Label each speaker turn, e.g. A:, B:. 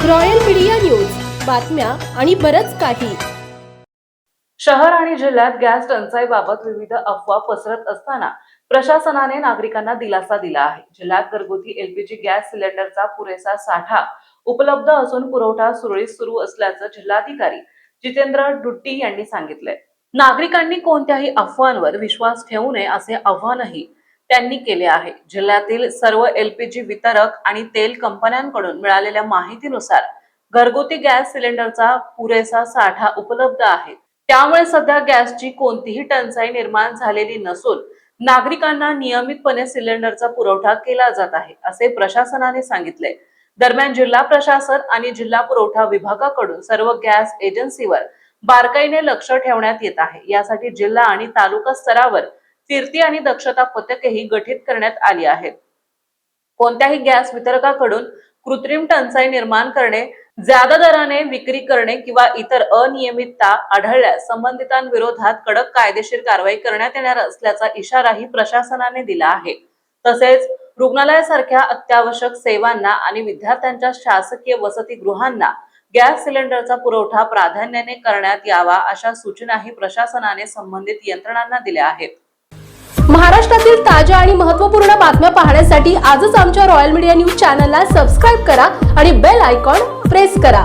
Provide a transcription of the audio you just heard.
A: Royal media news, बातम्या आणि बरच काही.
B: शहर आणि जिल्ह्यात गॅस टंचाईबाबत विविध अफवा पसरत असताना प्रशासनाने नागरिकांना दिलासा दिला आहे. जिल्ह्यात घरगुती एलपीजी गॅस सिलेंडरचा पुरेसा साठा उपलब्ध असून पुरवठा सुरळीत सुरू असल्याचं जिल्हाधिकारी जितेंद्र डुट्टी यांनी सांगितलंय. नागरिकांनी कोणत्याही अफवांवर विश्वास ठेवू नये असे आवाहनही त्यांनी केले आहे. जिल्ह्यातील सर्व एलपीजी वितरक आणि तेल कंपन्यांकडून मिळालेल्या माहितीनुसार घरगुती गॅस सिलेंडरचा पुरेसा साठा उपलब्ध आहे. त्यामुळे सध्या गॅसची कोणतीही टंचाई निर्माण झालेली नसून नागरिकांना नियमितपणे सिलेंडरचा पुरवठा केला जात आहे, असे प्रशासनाने सांगितले. दरम्यान जिल्हा प्रशासन आणि जिल्हा पुरवठा विभागाकडून सर्व गॅस एजन्सीवर बारकाईने लक्ष ठेवण्यात येत आहे. यासाठी जिल्हा आणि तालुका स्तरावर फिरती आणि दक्षता पथकेही गठीत करण्यात आली आहेत. कोणत्याही गॅस वितरकाकडून कृत्रिम टंचाई निर्माण करणे, ज्यादा दराने विक्री करणे किंवा इतर अनियमितता आढळल्यास संबंधितांविरोधात कडक कायदेशीर कारवाई करण्यात येणार असल्याचा इशाराही प्रशासनाने दिला आहे. तसेच रुग्णालयासारख्या अत्यावश्यक सेवांना आणि विद्यार्थ्यांच्या शासकीय वसतिगृहांना गॅस सिलेंडरचा पुरवठा प्राधान्याने करण्यात यावा अशा सूचनाही प्रशासनाने संबंधित यंत्रणांना दिल्या आहेत.
A: महाराष्ट्रातील ताज्या आणि महत्त्वपूर्ण बातम्या पाहण्यासाठी आजच आमच्या रॉयल मीडिया न्यूज चॅनलला सबस्क्राईब करा आणि बेल आयकॉन प्रेस करा.